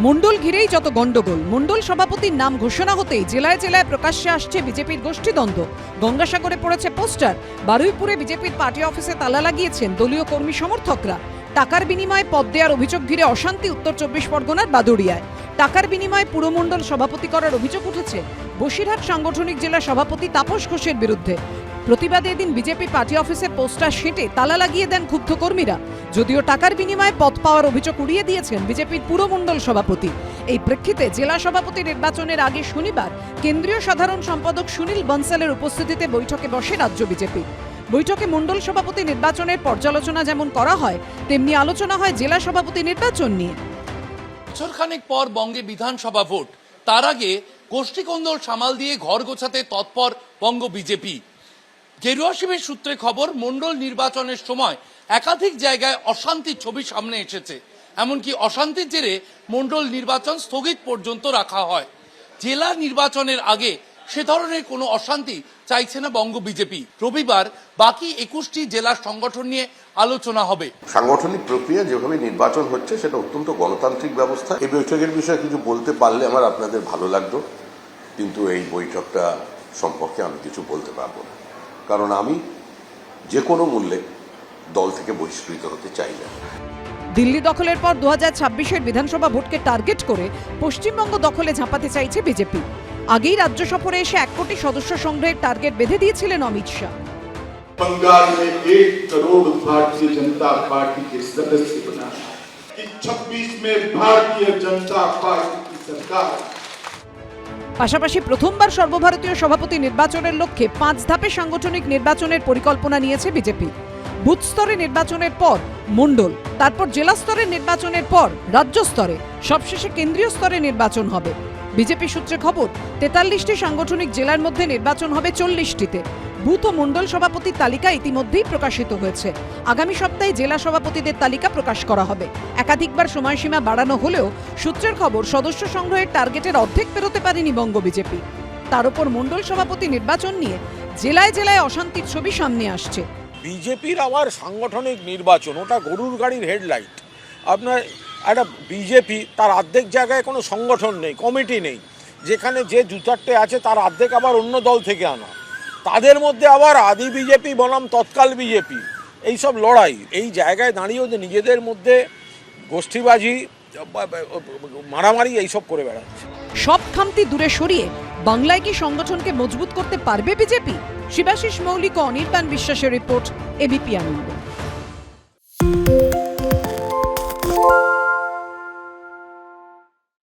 মণ্ডল ঘিরেই যত গন্ডগোল। মণ্ডল সভাপতির নাম ঘোষণা হতেই জেলায় জেলায় প্রকাশ্যে আসছে বিজেপির গোষ্ঠীদ্বন্দ্ব। গঙ্গাসাগরে পড়েছে পোস্টার, বারুইপুরে বিজেপির পার্টি অফিসে তালা লাগিয়েছেন দলীয় কর্মী সমর্থকরা। টাকার বিনিময়ে পদ দেওয়ার অভিযোগ ঘিরে অশান্তি উত্তর 24 পরগনার বাদুড়িয়ায়। টাকার বিনিময়ে পুরমণ্ডল সভাপতি করার অভিযোগ উঠেছে বসিরহাট সাংগঠনিক জেলা সভাপতি তাপস ঘোষের বিরুদ্ধে। প্রতিবাদে এদিন বিজেপি পার্টি অফিসে পোস্টার সেঁটে তালা লাগিয়ে দেন ক্ষুব্ধ কর্মীরা। যদিও টাকার বিনিময়ে পদ পাওয়ার অভিযোগ উড়িয়ে দিয়েছেন বিজেপির পুরমণ্ডল সভাপতি। এই প্রেক্ষিতে জেলা সভাপতি নির্বাচনের আগে শনিবার কেন্দ্রীয় সাধারণ সম্পাদক সুনীল বনসালের উপস্থিতিতে বৈঠকে বসে রাজ্য বিজেপি। বৈঠকে মণ্ডল সভাপতি নির্বাচনের পর্যালোচনা যেমন করা হয়, তেমনি আলোচনা হয় জেলা সভাপতি নির্বাচন নিয়ে। বছরখানেক পর বঙ্গে বিধানসভা ভোট, তার আগে গোষ্ঠীকন্দল সামাল দিয়ে ঘর গোছাতে তৎপর বঙ্গ বিজেপি। গেরুয়া শিবির সূত্রে খবর, মণ্ডল নির্বাচনের সময় একাধিক জায়গায় অশান্তির ছবি সামনে এসেছে। এমনকি অশান্তির জেরে মণ্ডল নির্বাচন স্থগিত পর্যন্ত রাখা হয়। জেলা নির্বাচনের আগে সে ধরনের কোনো অশান্তি চাইছে না বঙ্গ বিজেপি। রবিবার বাকি 21টি জেলার সংগঠন নিয়ে আলোচনা হবে। সাংগঠনিক প্রক্রিয়া যেভাবে নির্বাচন হচ্ছে সেটা অত্যন্ত গণতান্ত্রিক ব্যবস্থা। এই বৈঠকের বিষয়ে কিছু বলতে পারলে আমার আপনাদের ভালো লাগতো, কিন্তু এই বৈঠকটা সম্পর্কে আমি কিছু বলতে পারবো না, কারণ আমি যে কোনো মূল্যে দল থেকে বহিষ্কৃত হতে চাই না। দিল্লি দখলের পর 2026-এর বিধানসভা ভোটকে টার্গেট করে পশ্চিমবঙ্গ দখলে ঝাঁপাতে চাইছে বিজেপি। আগেই রাজ্য সফরে এসে 1 কোটি সদস্য সংগ্রহের টার্গেট বেঁধে দিয়েছিলেন অমিত শাহ। बंगाल में 1 करोड़ भारतीय जनता पार्टी के सदस्य बना कि 26 में भारतीय जनता पार्टी की सरकार। পাশাপাশি প্রথমবার সর্বভারতীয় সভাপতি নির্বাচনের লক্ষ্যে 5 ধাপে সাংগঠনিক নির্বাচনের পরিকল্পনা নিয়েছে বিজেপি। বুথ স্তরে নির্বাচনের পর মণ্ডল, তারপর জেলা স্তরের নির্বাচনের পর রাজ্য স্তরে, সবশেষে কেন্দ্রীয় স্তরে নির্বাচন হবে। বিজেপি সূত্রে খবর, 43টি সাংগঠনিক জেলার মধ্যে নির্বাচন হবে 40টিতে। বুথ ও মণ্ডল সভাপতির তালিকা ইতিমধ্যেই প্রকাশিত হয়েছে। আগামী সপ্তাহে জেলা সভাপতিদের তালিকা প্রকাশ করা হবে। একাধিকবার সময়সীমা বাড়ানো হলেও সূত্রের খবর, সদস্য সংগ্রহের টার্গেটের অর্ধেক পেরোতে পারেনি বঙ্গ বিজেপি। তার উপর মণ্ডল সভাপতি নির্বাচন নিয়ে জেলায় জেলায় অশান্তির ছবি সামনে আসছে। বিজেপির আবার সাংগঠনিক নির্বাচন, ওটা গরুর গাড়ির হেডলাইট। আপনার একটা বিজেপি, তার অর্ধেক জায়গায় কোনো সংগঠন নেই, কমিটি নেই, যেখানে যে 2-4টে আছে তার অর্ধেক আবার অন্য দল থেকে আনা, তাদের মধ্যে আবার আদি বিজেপি বনাম তৎকাল বিজেপি, এইসব লড়াই। এই জায়গায় দাঁড়িয়েও যে নিজেদের মধ্যে গোষ্ঠীবাজি, মারামারি এইসব করে বেড়াচ্ছে। সব খামতি দূরে সরিয়ে বাংলায় কি সংগঠনকে মজবুত করতে পারবে বিজেপি? শিবাশিস মৌলিক ও অনির্বাণ বিশ্বাসের রিপোর্ট, এবিপি আনন্দ।